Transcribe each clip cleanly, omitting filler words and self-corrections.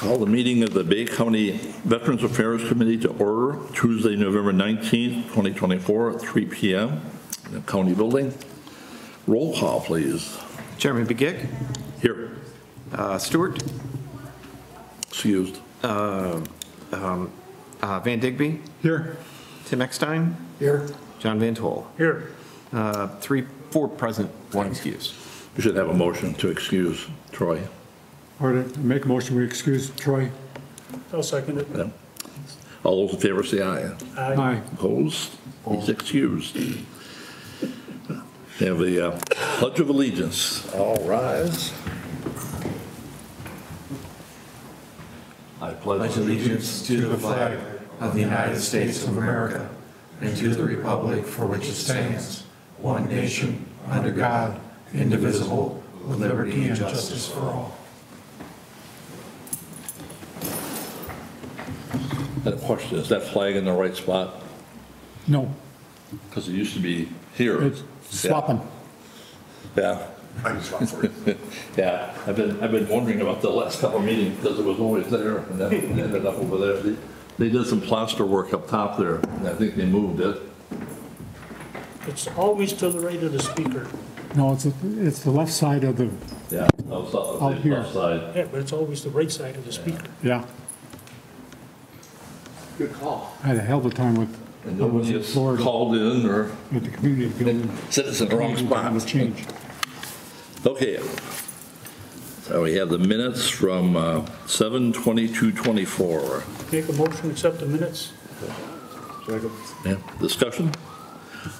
Call the meeting of the Bay County Veterans Affairs Committee to order Tuesday, November 19th, 2024 at 3 p.m. in the county building. Roll call, please. Chairman Begich. Here. Stewart. Excused. Van Digby. Here. Tim Eckstein. Here. John Van Tol. Here. 4 present, 1 excused. We should have a motion to excuse Troy. Or to make a motion, we excuse Troy. I'll second it. Yeah. All those in favor say aye. Aye. Opposed? He's excused. We have the Pledge of Allegiance. All rise. I pledge allegiance to the flag of the United States of America and to the republic for which it stands, one nation, under God, indivisible, with liberty and justice for all. And the question, is that flag in the right spot? No, Because it used to be here. it's swapping. Yeah. I can swap for you. Yeah, I've been wondering about the last couple of meetings because it was always there and then it ended up over there. They did some plaster work up top there and I think they moved it. It's always to the right of the speaker. No, it's the left side of the, Yeah, Out here. left side. Yeah, but it's always the right side of the speaker. yeah. Good call. I had a hell of a time with, And nobody has Florida. called in or with the community building. said it's in the wrong It spot. was changed. Okay. So we have the minutes from 7/22/24. Make a motion, accept the minutes. Yeah, discussion?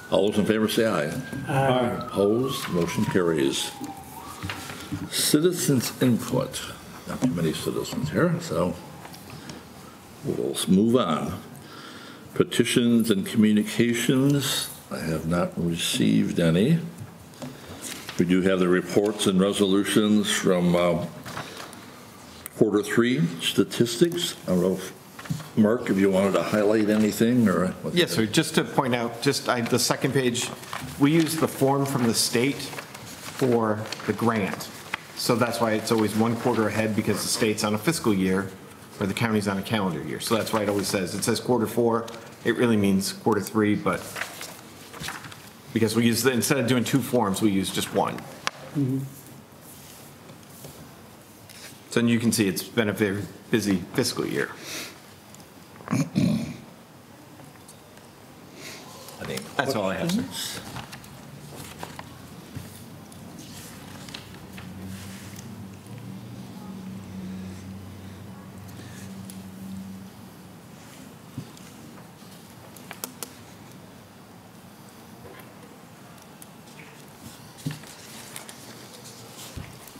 All those in favor say aye. Aye. Opposed, motion carries. Citizens input. Not too many citizens here, so we'll move on. Petitions and communications. I have not received any. We do have the reports and resolutions from Q3 statistics. I don't know if, Mark, if you wanted to highlight anything or. Yes, sir. Just to point out, the second page, we use the form from the state for the grant. So that's why it's always 1 quarter ahead, because the state's on a fiscal year or the county's on a calendar year. So that's why it always says, it says Q4, it really means Q3, but because we use, instead of doing 2 forms, we use just 1. So you can see it's been a very busy fiscal year. That's all I have, sir.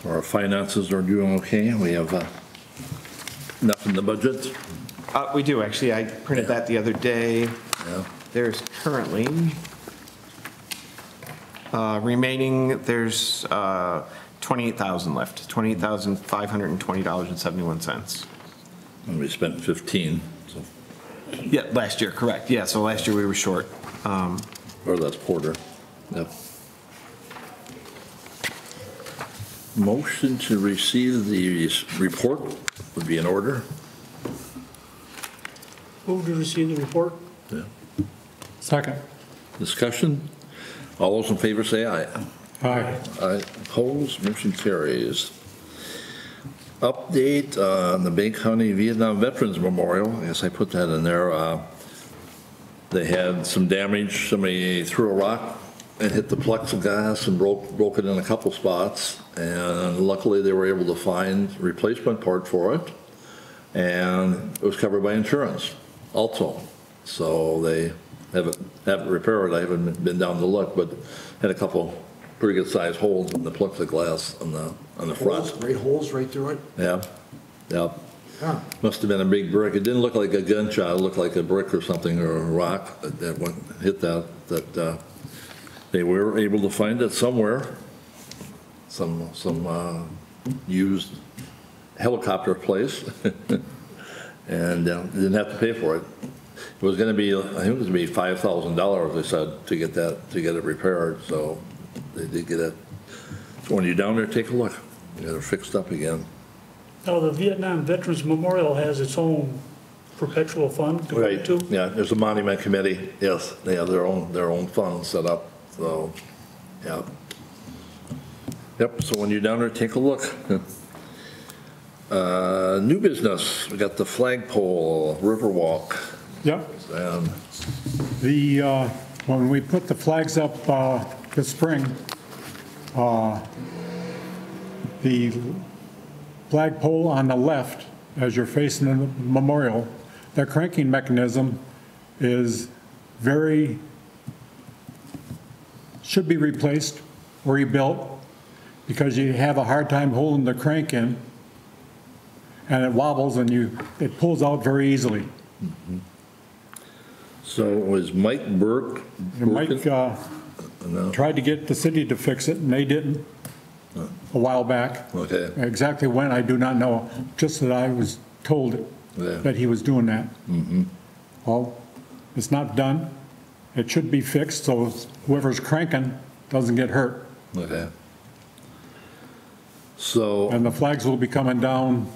Our finances are doing okay. We have enough in the budget. We do, actually. I printed that the other day. Yeah. There's currently remaining, there's 28,000 left, $28,520.71. And we spent 15, so, Yeah, last year, correct. Yeah, so last year we were short. or that's quarter. Yep. Motion to receive the report would be in order. Move to receive the report. Yeah. Second. Discussion? All those in favor say aye. Aye. Aye. Opposed, motion carries. Update on the Bay County Vietnam Veterans Memorial. I guess I put that in there. They had some damage. Somebody threw a rock and hit the plexiglass and broke it in a couple spots. And luckily they were able to find a replacement part for it. And it was covered by insurance also. So they have it repaired. I haven't been down to look, but had a couple pretty good sized holes in the plexiglass on the front. Great holes right through it. Yeah, yeah. Huh. Must have been a big brick. It didn't look like a gunshot. It looked like a brick or something, or a rock that hit that. They were able to find it somewhere. Some used helicopter place, and didn't have to pay for it. It was going to be, I think it was going to be $5,000. They said to get it repaired. So they did get it. So when you're down there, take a look. You got it fixed up again. Now, the Vietnam Veterans Memorial has its own perpetual fund to go Right, to. yeah, there's a monument committee, yes, they have their own fund set up, so, yeah. Yep, so when you're down there, take a look. New business, we got the Flagpole, Riverwalk, Yep. and, When we put the flags up this spring, the flagpole on the left, as you're facing the memorial, the cranking mechanism is should be replaced or rebuilt, because you have a hard time holding the crank in, and it wobbles and it pulls out very easily. so was Mike Burke? And Mike No, tried to get the city to fix it, and they didn't a while back. okay, Exactly when, I do not know, just that I was told Yeah. that he was doing that. Well, it's not done. It should be fixed, so whoever's cranking doesn't get hurt. okay. So, And the flags will be coming down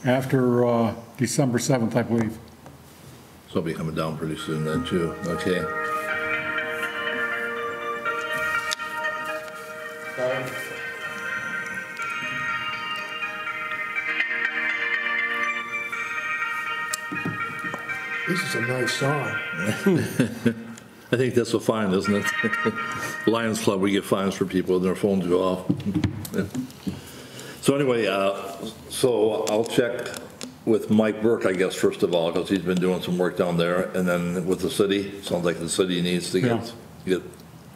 after December 7th, I believe. so it'll be coming down pretty soon then too, okay. This is a nice song. I think that's a fine, isn't it? Lions Club, we get fines for people and their phones go off. So anyway, so I'll check with Mike Burke, I guess, first of all, because he's been doing some work down there, and then with the city, sounds like the city needs to get,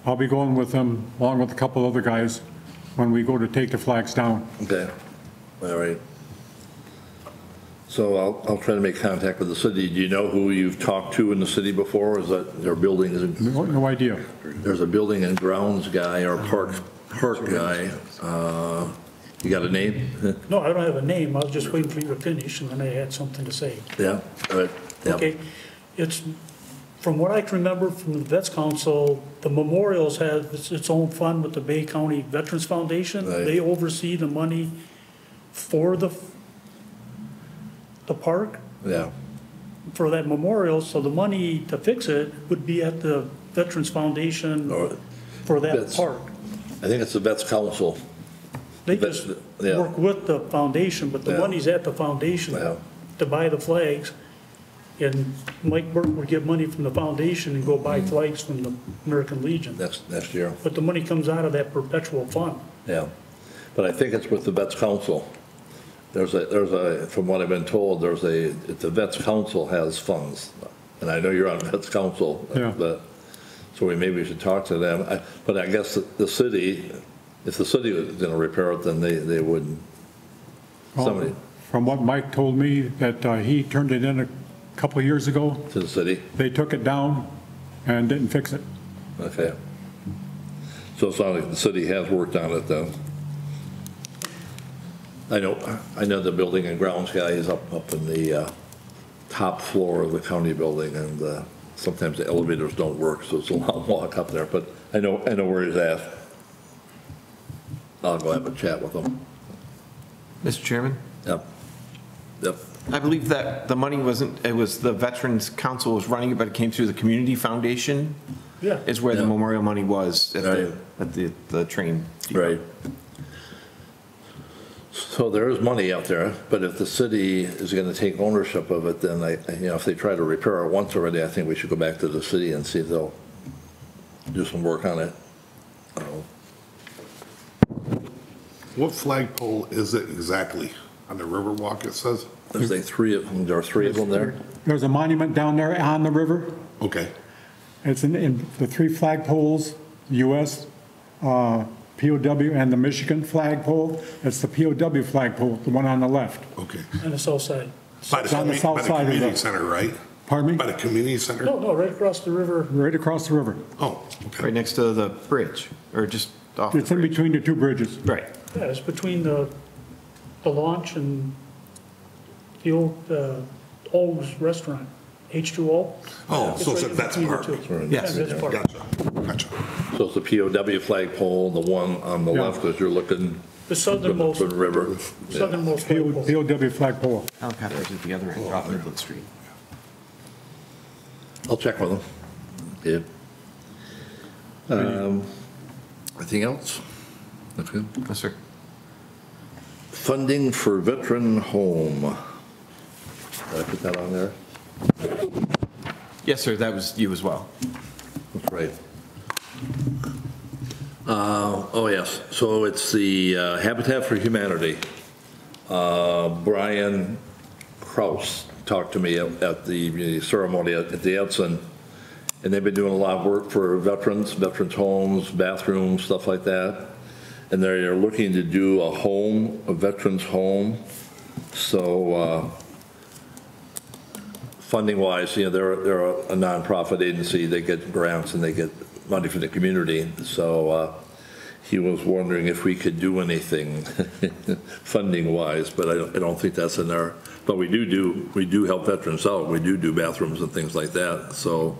I'll be going with them, along with a couple other guys, when we go to take the flags down. okay, all right. So I'll try to make contact with the city. Do you know who you've talked to in the city before? Is that their building? No idea. There's a building and grounds guy or park guy. You got a name? No, I don't have a name, I was just waiting for you to finish, and then I had something to say. Yeah, all right. Yeah. Okay, it's, from what I can remember from the Vets Council, the memorials have its own fund with the Bay County Veterans Foundation. Right. They oversee the money for the park, Yeah, for that memorial, so the money to fix it would be at the Veterans Foundation Or for that Vets. park. I think it's the Vets Council. They Vets- just yeah. work with the foundation, but the Yeah. money's at the foundation Yeah. to buy the flags. And Mike Burke would get money from the foundation and go buy flags from the American Legion. Next year, But the money comes out of that perpetual fund. yeah. But I think it's with the Vets Council. There's a, from what I've been told, the Vets Council has funds. And I know you're on Vets Council. Yeah. So maybe we should talk to them. But I guess the city, if the city was gonna repair it, then they wouldn't. Somebody From what Mike told me, that he turned it in a couple of years ago, to the city, they took it down and didn't fix it. okay. So it sounds like the city has worked on it then. I know the building and grounds guy is up in the top floor of the county building, and sometimes the elevators don't work, so it's a long walk up there, but I know where he's at. I'll go have a chat with him. Mr. Chairman, Yep, yep, I believe that the money wasn't, it was the Veterans Council was running it, but it came through the Community Foundation Yeah. is where the Yeah. memorial money was at Right. the train depot. right. So there is money out there, but if the city is gonna take ownership of it, then if they try to repair it once already, I think we should go back to the city and see if they'll do some work on it. What flagpole is it exactly? On the Riverwalk, it says? There's like three of them, there are three of them there? There's a monument down there on the river. Okay. It's in the three flagpoles, US, POW, and the Michigan flagpole. It's the POW flagpole, the one on the left. Okay. On the south side. It's on the south by the side of community the- center, right? Pardon me? By the community center? No, right across the river. Right across the river. Oh, okay. Right next to the bridge, or just off the It's in bridge. between the two bridges. Right. Yeah, it's between the launch and the old restaurant, H2O. Oh, It's so it's right at Vets between the Park. two. Yes. Yeah, Vets Park. Gotcha, gotcha. So it's the POW flagpole, the one on the Yeah. left as you're looking The southernmost, From the river. Yeah. southernmost flagpole. POW flagpole. Helicopters at the other end, off Midland Street. I'll check with them. Yeah. Anything else? That's good. Yes, sir. Funding for veteran home. Did I put that on there? Yes, sir, that was you as well. That's right. Oh, yes. So it's the Habitat for Humanity. Brian Kraus talked to me at the ceremony at the Edson, and they've been doing a lot of work for veterans homes, bathrooms, stuff like that. And they're looking to do a veterans home. So funding-wise, they're a nonprofit agency. They get grants and they get money from the community. So he was wondering if we could do anything funding-wise, but I don't think that's in there. But we do help veterans out. We do bathrooms and things like that. So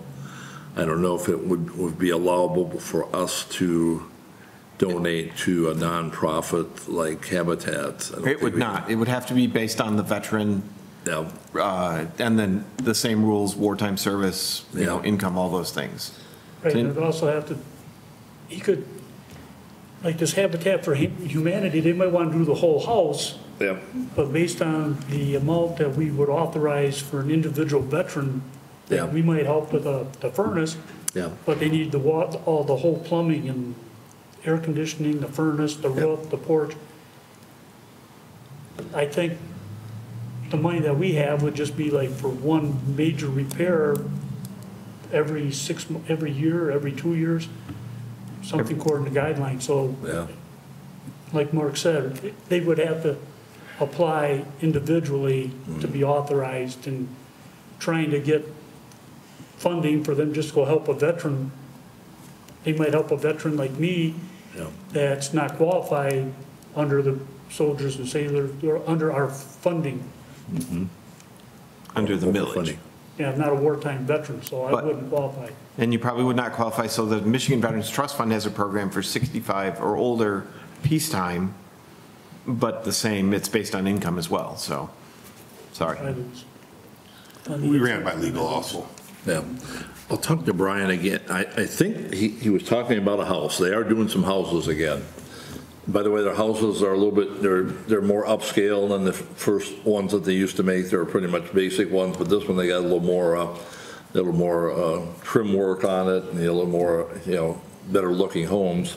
I don't know if it would be allowable for us to donate to a nonprofit like Habitat. It would not. It would have to be based on the veteran, Yeah. and then the same rules, wartime service, Yeah. income, all those things. Right, and it'd also have to, he could, like this Habitat for Humanity, they might want to do the whole house, Yeah. but based on the amount that we would authorize for an individual veteran, Yeah. we might help with the furnace, Yeah. but they need the whole plumbing and air conditioning, the furnace, the roof, the porch. I think the money that we have would just be like for one major repair every year, every 2 years, something according to guidelines. So Yeah. like Mark said, they would have to apply individually to be authorized, and trying to get funding for them just to go help a veteran. They might help a veteran like me Yeah. that's not qualified under the soldiers and sailors, or under our funding. Under the millage. Funding. Yeah, I'm not a wartime veteran, so I But- wouldn't qualify. And you probably would not qualify, so the Michigan Veterans Trust Fund has a program for 65 or older peacetime, but the same, it's based on income as well, so, sorry. I lose. We ran it by legal also. Yeah. I'll talk to Brian again. I think he was talking about a house. They are doing some houses again. By the way, their houses are a little bit, they're more upscale than the first ones that they used to make. They were pretty much basic ones, but this one they got a little more trim work on it, and a little more, better looking homes.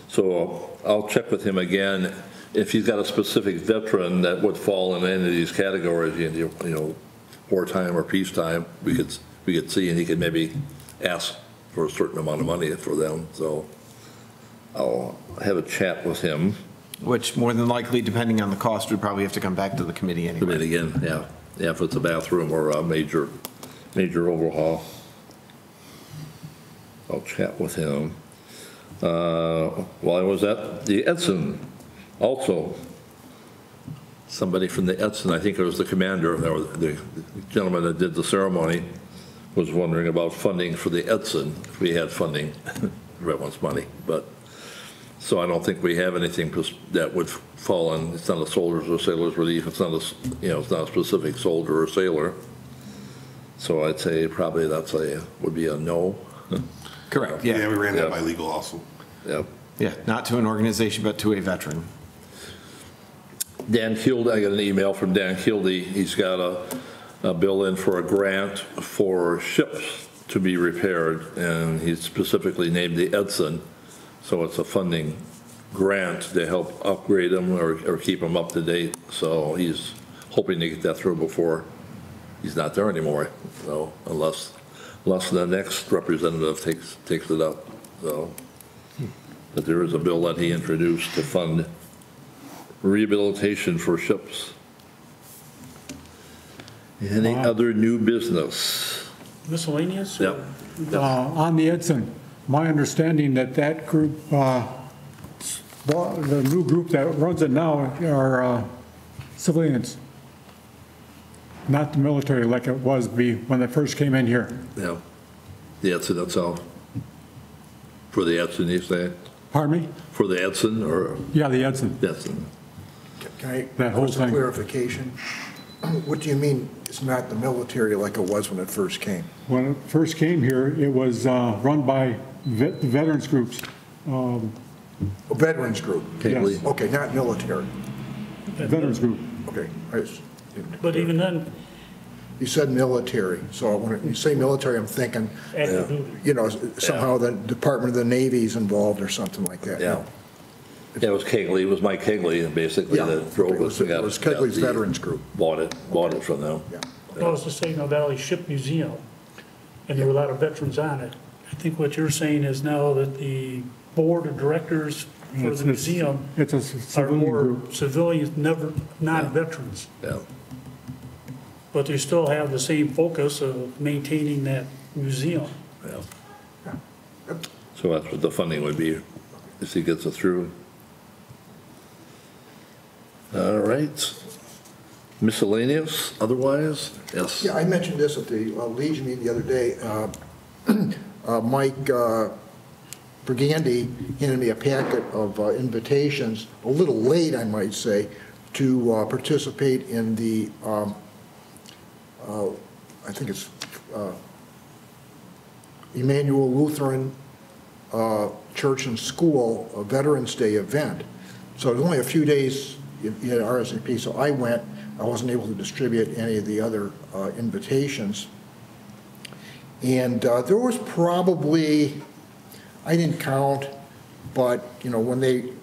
So I'll check with him again. If he's got a specific veteran that would fall in any of these categories, wartime or peacetime, we could see, and he could maybe ask for a certain amount of money for them. So I'll have a chat with him. Which more than likely, depending on the cost, would probably have to come back to the committee But anyway. again, yeah, if it's a bathroom or a major overhaul, I'll chat with him. While I was at the Edson, also, somebody from the Edson, I think it was the commander, or the gentleman that did the ceremony, was wondering about funding for the Edson, if we had funding. Everyone wants money, but, so I don't think we have anything that would fall on, it's not a soldiers or sailors relief, it's not it's not a specific soldier or sailor. So I'd say probably would be a no. Correct, Yeah, yeah. we ran that Yeah. by legal also. Yep. Yeah, not to an organization, but to a veteran. Dan Kildy, I got an email from Dan Kildy. He's got a bill in for a grant for ships to be repaired, and he specifically named the Edson. So it's a funding grant to help upgrade them or keep them up to date. So he's hoping to get that through before he's not there anymore. So unless the next representative takes it up. So, but there is a bill that he introduced to fund rehabilitation for ships. Any other new business? Miscellaneous? Yep. On the Edson, my understanding that group, the new group that runs it now are civilians, not the military like it was when they first came in here. Yeah. The Edson itself. For the Edson, you say? Pardon me? For the Edson or Yeah, the Edson. Edson? Can I, That whole for some thing. clarification? What do you mean it's not the military like it was when it first came? When it first came here, it was run by the veterans groups. A veterans group? Kegley. Okay, not military. Veterans group. Okay. But even then, You said military, so when you say military, I'm thinking, active duty. you know, somehow the Department of the Navy is involved or something like that. Yeah. Yeah, it was Kegley, it was Mike Kegley, basically, Yeah, that drove us. it was Kegley's the- Veterans Group. Bought it from them. Yeah. Well, it's the Saginaw Valley Ship Museum, and there were a lot of veterans on it. I think what you're saying is now that the board of directors for the museum It's a are civilian more group. civilians, never, non-veterans. Yeah. But they still have the same focus of maintaining that museum. Yeah. So that's what the funding would be, if he gets it through. All right. Miscellaneous, otherwise? Yes. Yeah, I mentioned this at the Legion meeting the other day. Mike Brigandy handed me a packet of invitations, a little late, I might say, to participate in the, I think it's Emmanuel Lutheran Church and School Veterans Day event. So there's only a few days in RSVP, so I went. I wasn't able to distribute any of the other invitations. And there was probably, I didn't count, but, you know, when they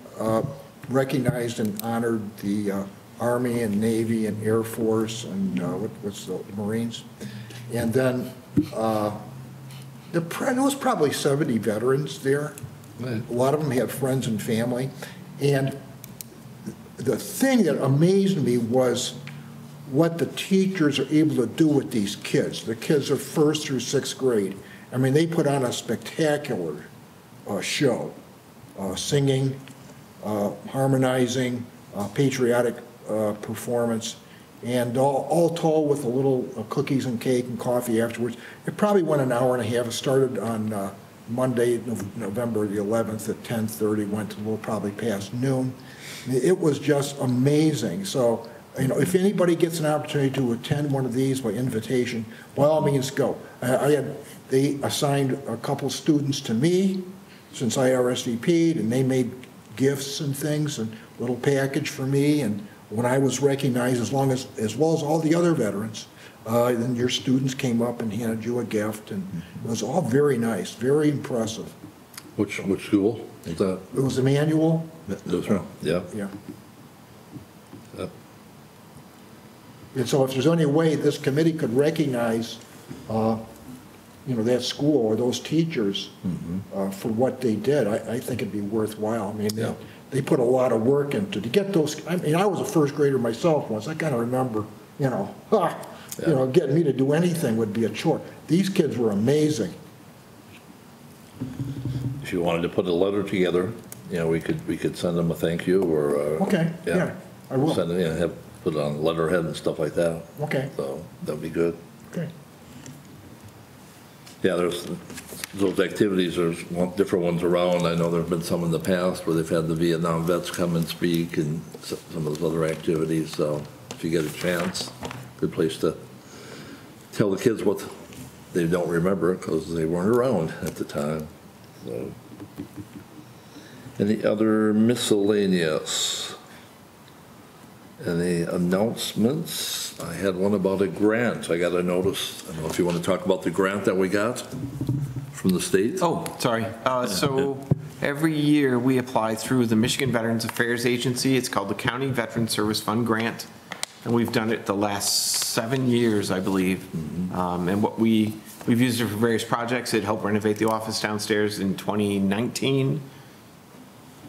recognized and honored the Army and Navy and Air Force and what's the Marines, and then there was probably 70 veterans there. Right. A lot of them had friends and family. And the thing that amazed me was what the teachers are able to do with these kids. The kids are 1st through 6th grade. I mean, they put on a spectacular show, singing, harmonizing, patriotic performance, and all told with a little cookies and cake and coffee afterwards. It probably went an hour and a half. It started on Monday, November the 11th at 10:30, went to a little probably past noon. It was just amazing. So, you know, if anybody gets an opportunity to attend one of these by invitation, by all means go. They assigned a couple students to me since I RSVP'd, and they made gifts and things and a little package for me. And when I was recognized, as well as all the other veterans, then your students came up and handed you a gift, and it was all very nice, very impressive. Which school was that? It was Emmanuel. Yeah. Yeah. Yep. And so if there's any way this committee could recognize, you know, that school or those teachers for what they did, I think it'd be worthwhile. I mean, Yeah. they put a lot of work into to get those. I mean, I was a 1st grader myself once. I kind of remember, you know, you know, getting me to do anything would be a chore. These kids were amazing. If you wanted to put a letter together, you know, we could send them a thank you or. Okay, yeah, I will. Send it, yeah, put it on letterhead and stuff like that. Okay. So that'd be good. Okay. Yeah, there's those activities, there's different ones around. I know there've been some in the past where they've had the Vietnam vets come and speak and some of those other activities. So if you get a chance, good place to tell the kids what they don't remember because they weren't around at the time. So, any other miscellaneous? Any announcements? I had one about a grant. I got a notice. I don't know if you want to talk about the grant that we got from the state. Oh, sorry. So every year we apply through the Michigan Veterans Affairs Agency. It's called the County Veteran Service Fund Grant. And we've done it the last 7 years, I believe. And what we've used it for various projects. It helped renovate the office downstairs in 2019,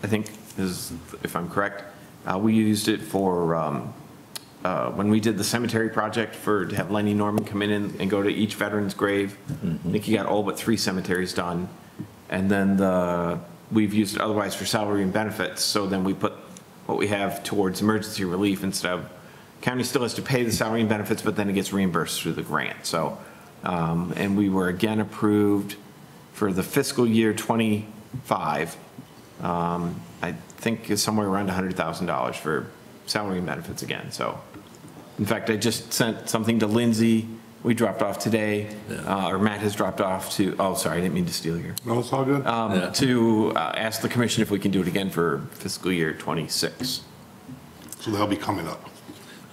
I think, is if I'm correct. We used it for when we did the cemetery project to have Lenny Norman come in and go to each veteran's grave. I think he got all but 3 cemeteries done. And then we've used it otherwise for salary and benefits. So then we put what we have towards emergency relief instead of, county still has to pay the salary and benefits, but then it gets reimbursed through the grant. So, and we were again approved for the fiscal year 25 I think is somewhere around $100,000 for salary and benefits again, so. In fact, I just sent something to Lindsay, we dropped off today, or Matt has dropped off to, oh, sorry, I didn't mean to steal your. No, it's all good. To ask the commission if we can do it again for fiscal year '26. So they'll be coming up.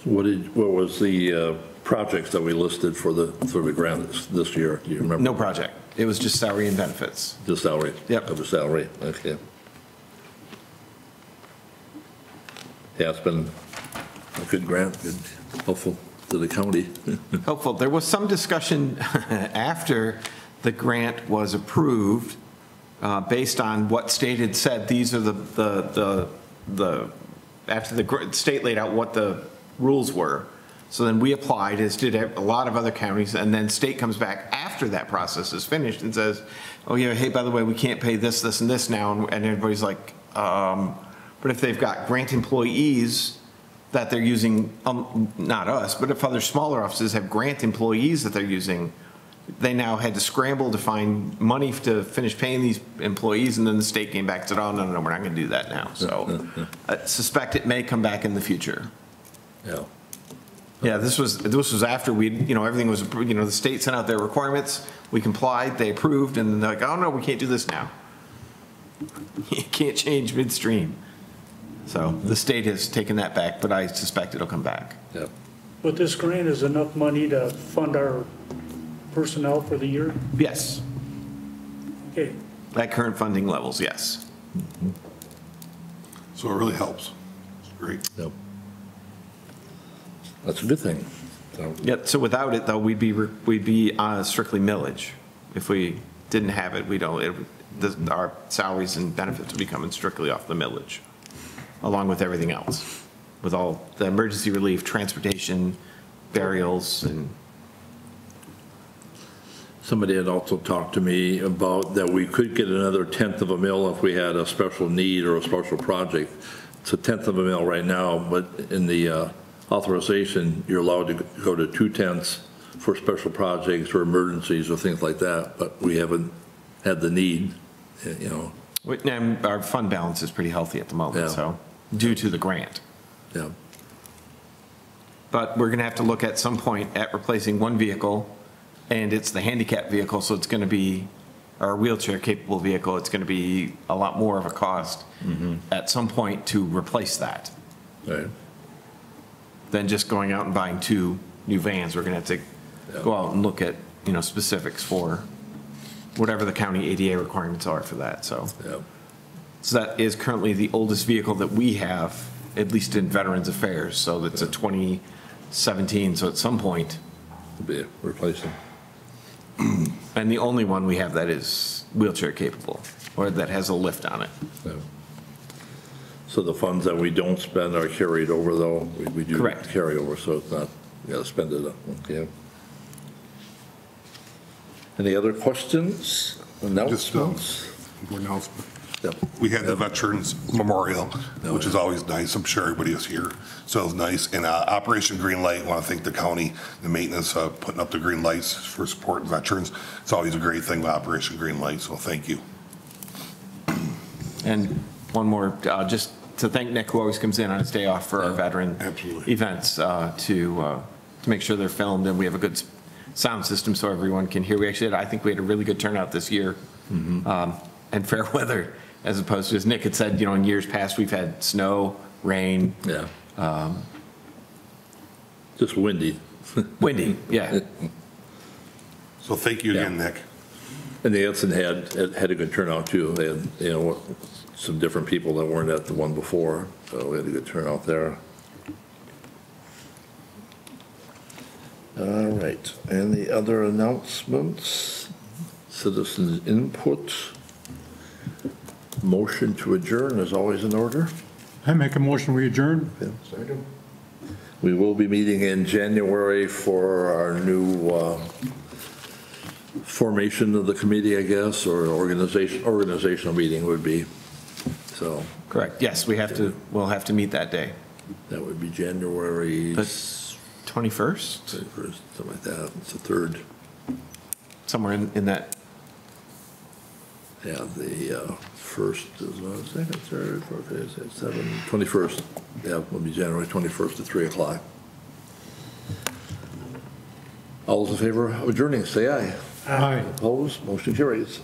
What was the projects that we listed for the grant this year? Do you remember? No project, it was just salary and benefits. Just salary? Yep. Of the salary, okay. Yeah, it's been a good grant, good, helpful to the county. Helpful. There was some discussion after the grant was approved, based on what state had said, these are after the state laid out what the rules were. So then we applied, as did a lot of other counties, and then state comes back after that process is finished and says, oh yeah, hey, by the way, we can't pay this, this, and this now. And everybody's like, but if they've got grant employees that they're using, not us, but if other smaller offices have grant employees that they're using, they now had to scramble to find money to finish paying these employees, and then the state came back and said, oh, no, we're not going to do that now. So I suspect it may come back in the future. Yeah. Yeah, this was after everything was approved. The state sent out their requirements, we complied, they approved, and they're like, oh, no, we can't do this now. You can't change midstream. So the state has taken that back, but I suspect it'll come back. Yeah. But this grant is enough money to fund our personnel for the year? Yes, Okay. at current funding levels, yes. So it really helps. It's great. Yep. That's a good thing. So, Yep. So without it, though, we'd be strictly millage. If we didn't have it, our salaries and benefits would be coming strictly off the millage, along with everything else, with all the emergency relief, transportation, burials, and somebody had also talked to me about that we could get another 1/10 of a mil if we had a special need or a special project. It's a 1/10 of a mil right now, but in the authorization, you're allowed to go to 2/10 for special projects or emergencies or things like that, but we haven't had the need, And our fund balance is pretty healthy at the moment, Yeah. so, due to the grant. Yeah. But we're going to have to look at some point at replacing one vehicle, and it's the handicap vehicle, so it's going to be our wheelchair-capable vehicle. It's going to be a lot more of a cost at some point to replace that Right. than just going out and buying 2 new vans. We're going to have to go out and look at, specifics for whatever the county ADA requirements are for that, so. Yeah. So that is currently the oldest vehicle that we have, at least in Veterans Affairs, so that's a 2017, so at some point. Be replacing. And the only one we have that is wheelchair capable, or that has a lift on it. Yeah. So the funds that we don't spend are carried over, though? We do Correct. carry over, so it's not, you gotta spend it, okay. Any other questions? Announcements? Announcement. Yep. We had the Veterans Memorial, which is always nice. I'm sure everybody was here, so it was nice. And Operation Green Light, I want to thank the county, the maintenance, putting up the green lights for supporting veterans. It's always a great thing with Operation Green Light, so thank you. And one more, just to thank Nick, who always comes in on his day off for our veteran Absolutely. events, to make sure they're filmed and we have a good sound system so everyone can hear. I think we had a really good turnout this year, and fair weather, as opposed to, as Nick had said, in years past, we've had snow, rain. Yeah. Just windy. Windy, yeah. So thank you again, Nick. And the Edson had a good turnout too. They had, some different people that weren't at the one before, so we had a good turnout there. All right, any other announcements? Citizens input? Motion to adjourn is always in order. I make a motion, we adjourn. Second. We will be meeting in January for our new formation of the committee, I guess, or organizational meeting would be. So Correct, yes, we'll have to meet that day. that would be January The 21st, 21st, something like that. It's the 3rd. somewhere in that. Yeah, the first is second, third, fourth, fifth, sixth, seventh, 21st. Yeah, will be January 21st at 3 o'clock. All those in favor of adjourning, say aye. Aye. Opposed, motion carries.